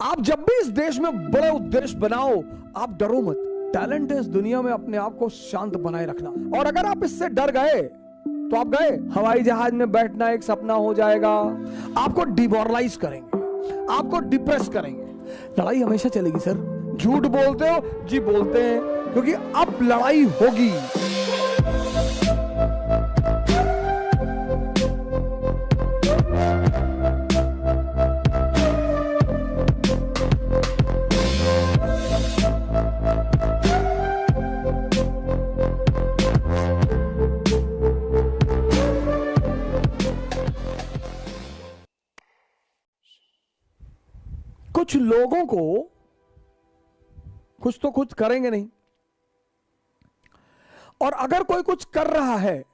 आप जब भी इस देश में बड़े उद्देश्य बनाओ, आप डरो मत। टैलेंट है इस दुनिया में अपने आप को शांत बनाए रखना, और अगर आप इससे डर गए तो आप गए। हवाई जहाज में बैठना एक सपना हो जाएगा। आपको डिमोरलाइज करेंगे, आपको डिप्रेस करेंगे। लड़ाई हमेशा चलेगी सर। झूठ बोलते हो जी, बोलते हैं, क्योंकि अब लड़ाई होगी। कुछ लोगों को कुछ तो कुछ करेंगे नहीं, और अगर कोई कुछ कर रहा है,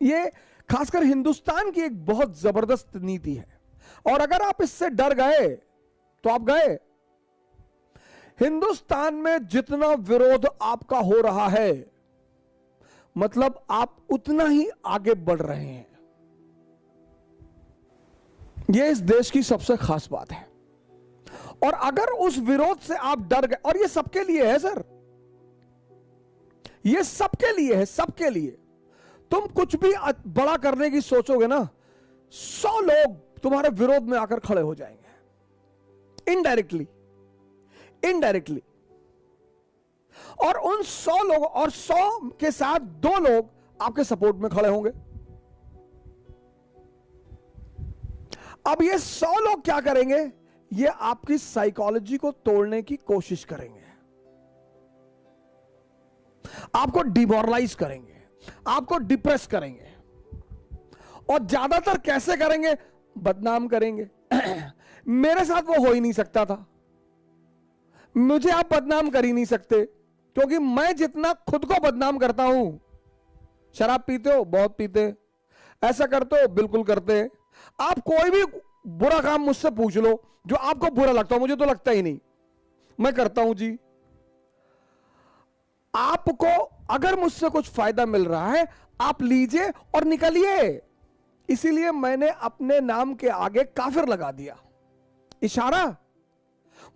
ये खासकर हिंदुस्तान की एक बहुत जबरदस्त नीति है, और अगर आप इससे डर गए तो आप गए। हिंदुस्तान में जितना विरोध आपका हो रहा है, मतलब आप उतना ही आगे बढ़ रहे हैं। यह इस देश की सबसे खास बात है। और अगर उस विरोध से आप डर गए, और ये सबके लिए है सर, ये सबके लिए है, सबके लिए। तुम कुछ भी बड़ा करने की सोचोगे ना, 100 लोग तुम्हारे विरोध में आकर खड़े हो जाएंगे, इनडायरेक्टली, इनडायरेक्टली। और उन 100 लोगों और 100 के साथ 2 लोग आपके सपोर्ट में खड़े होंगे। अब ये 100 लोग क्या करेंगे? ये आपकी साइकोलॉजी को तोड़ने की कोशिश करेंगे, आपको डिमोरलाइज करेंगे, आपको डिप्रेस करेंगे, और ज्यादातर कैसे करेंगे? बदनाम करेंगे। मेरे साथ वो हो ही नहीं सकता था, मुझे आप बदनाम कर ही नहीं सकते, क्योंकि मैं जितना खुद को बदनाम करता हूं। शराब पीते हो? बहुत पीते। ऐसा करते हो? बिल्कुल करते। आप कोई भी बुरा काम मुझसे पूछ लो जो आपको बुरा लगता हो, मुझे तो लगता ही नहीं, मैं करता हूं जी। आपको अगर मुझसे कुछ फायदा मिल रहा है, आप लीजिए और निकलिए। इसीलिए मैंने अपने नाम के आगे काफिर लगा दिया, इशारा।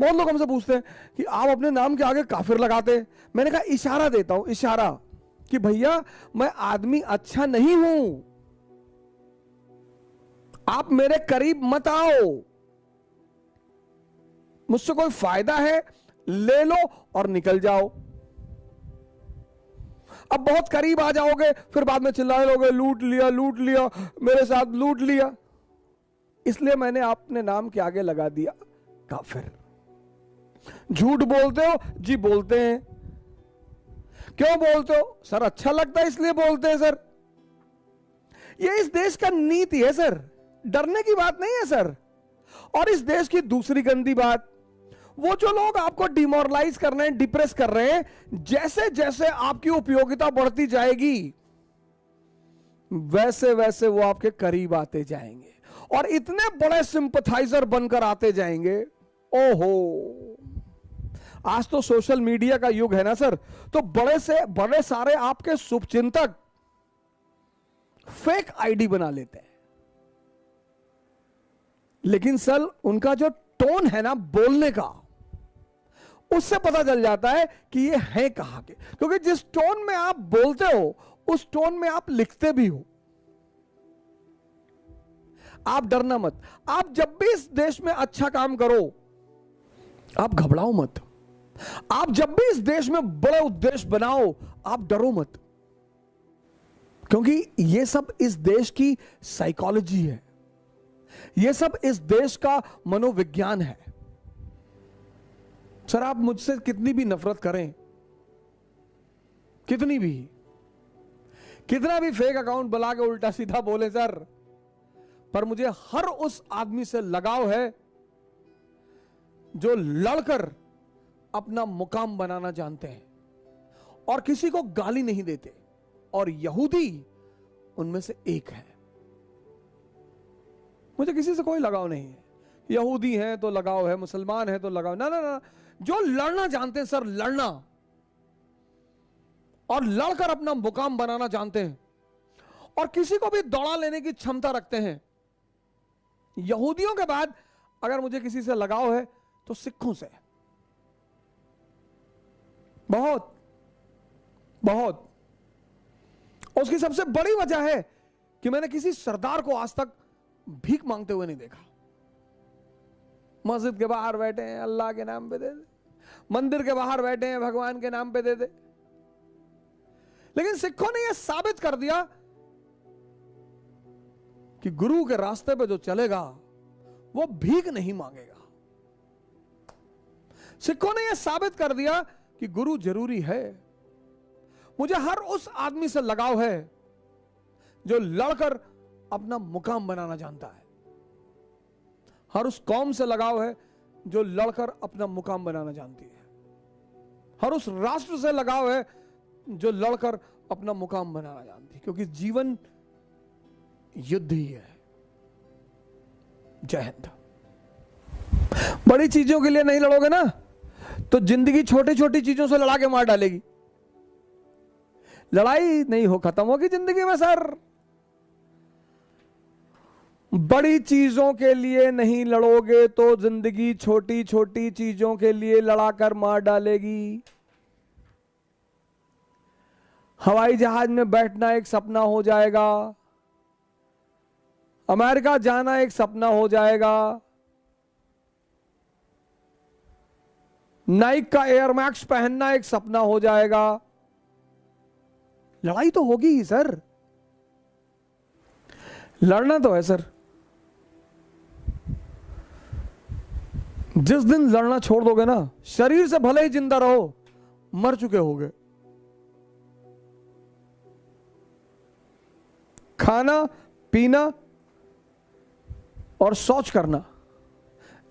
बहुत लोग हमसे पूछते हैं कि आप अपने नाम के आगे काफिर लगाते हैं। मैंने कहा इशारा देता हूं, इशारा, कि भैया मैं आदमी अच्छा नहीं हूं, आप मेरे करीब मत आओ। मुझसे कोई फायदा है ले लो और निकल जाओ। अब बहुत करीब आ जाओगे, फिर बाद में चिल्लाने लोगे, लूट लिया, लूट लिया, मेरे साथ लूट लिया। इसलिए मैंने अपने नाम के आगे लगा दिया काफिर। झूठ बोलते हो जी, बोलते हैं। क्यों बोलते हो? सर अच्छा लगता है इसलिए बोलते हैं सर। ये इस देश का नीति है सर, डरने की बात नहीं है सर। और इस देश की दूसरी गंदी बात, वो जो लोग आपको डिमोरलाइज कर रहे हैं, डिप्रेस कर रहे हैं, जैसे जैसे आपकी उपयोगिता बढ़ती जाएगी, वैसे वैसे वो आपके करीब आते जाएंगे, और इतने बड़े सिंपथाइजर बनकर आते जाएंगे। ओहो, आज तो सोशल मीडिया का युग है ना सर, तो बड़े से बड़े सारे आपके शुभचिंतक फेक आईडी बना लेते हैं। लेकिन सर उनका जो टोन है ना बोलने का, उससे पता चल जाता है कि ये है कहां के। क्योंकि जिस टोन में आप बोलते हो, उस टोन में आप लिखते भी हो। आप डरना मत। आप जब भी इस देश में अच्छा काम करो, आप घबराओ मत। आप जब भी इस देश में बड़े उद्देश्य बनाओ, आप डरो मत, क्योंकि ये सब इस देश की साइकोलॉजी है, ये सब इस देश का मनोविज्ञान है। सर आप मुझसे कितनी भी नफरत करें, कितनी भी, कितना भी फेक अकाउंट बना के उल्टा सीधा बोले सर, पर मुझे हर उस आदमी से लगाव है जो लड़कर अपना मुकाम बनाना जानते हैं और किसी को गाली नहीं देते, और यहूदी उनमें से एक है। मुझे किसी से कोई लगाव नहीं है। यहूदी है तो लगाव है, मुसलमान है तो लगाव, ना ना ना। जो लड़ना जानते हैं सर, लड़ना, और लड़कर अपना मुकाम बनाना जानते हैं, और किसी को भी दौड़ा लेने की क्षमता रखते हैं। यहूदियों के बाद अगर मुझे किसी से लगाव है तो सिखों से, बहुत बहुत। उसकी सबसे बड़ी वजह है कि मैंने किसी सरदार को आज तक भीख मांगते हुए नहीं देखा। मस्जिद के बाहर बैठे हैं, अल्लाह के नाम पे दे दे, मंदिर के बाहर बैठे हैं, भगवान के नाम पे दे दे। लेकिन सिखों ने यह साबित कर दिया कि गुरु के रास्ते पे जो चलेगा वो भीख नहीं मांगेगा। सिखों ने यह साबित कर दिया कि गुरु जरूरी है। मुझे हर उस आदमी से लगाव है जो लड़कर अपना मुकाम बनाना जानता है। हर उस कौम से लगाव है जो लड़कर अपना मुकाम बनाना जानती है। हर उस राष्ट्र से लगाव है जो लड़कर अपना मुकाम बनाना जानती है, क्योंकि जीवन युद्ध ही है। जय हिंद। बड़ी चीजों के लिए नहीं लड़ोगे ना तो जिंदगी छोटी छोटी चीजों से लड़ा के मार डालेगी। लड़ाई नहीं हो खत्म होगी जिंदगी में सर। बड़ी चीजों के लिए नहीं लड़ोगे तो जिंदगी छोटी छोटी चीजों के लिए लड़ाकर मार डालेगी। हवाई जहाज में बैठना एक सपना हो जाएगा, अमेरिका जाना एक सपना हो जाएगा, नाइक का एयर मैक्स पहनना एक सपना हो जाएगा। लड़ाई तो होगी ही सर, लड़ना तो है सर। जिस दिन लड़ना छोड़ दोगे ना, शरीर से भले ही जिंदा रहो, मर चुके होगे। खाना पीना और शौच करना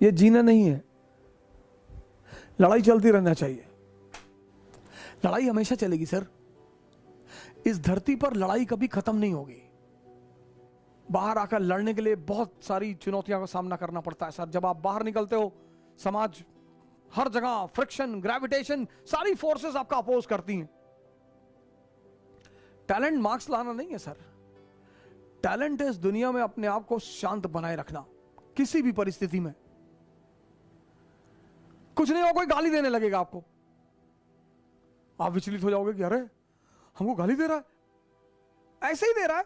यह जीना नहीं है। लड़ाई चलती रहना चाहिए। लड़ाई हमेशा चलेगी सर। इस धरती पर लड़ाई कभी खत्म नहीं होगी। बाहर आकर लड़ने के लिए बहुत सारी चुनौतियों का सामना करना पड़ता है सर। जब आप बाहर निकलते हो, समाज हर जगह फ्रिक्शन, ग्रेविटेशन, सारी फोर्सेस आपका अपोज करती हैं। टैलेंट मार्क्स लाना नहीं है सर। टैलेंट है इस दुनिया में अपने आप को शांत बनाए रखना किसी भी परिस्थिति में। कुछ नहीं हो, कोई गाली देने लगेगा आपको, आप विचलित हो जाओगे कि अरे हमको गाली दे रहा है। ऐसे ही दे रहा है,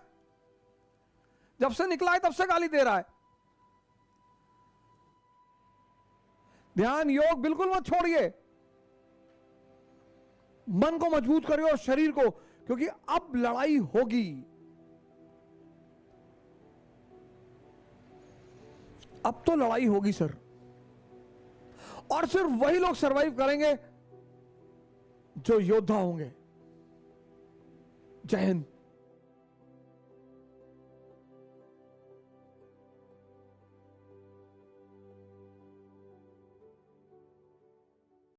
जब से निकला है तब से गाली दे रहा है। ध्यान योग बिल्कुल मत छोड़िए। मन को मजबूत करिए और शरीर को, क्योंकि अब लड़ाई होगी। अब तो लड़ाई होगी सर, और सिर्फ वही लोग सरवाइव करेंगे जो योद्धा होंगे। जय हिंद।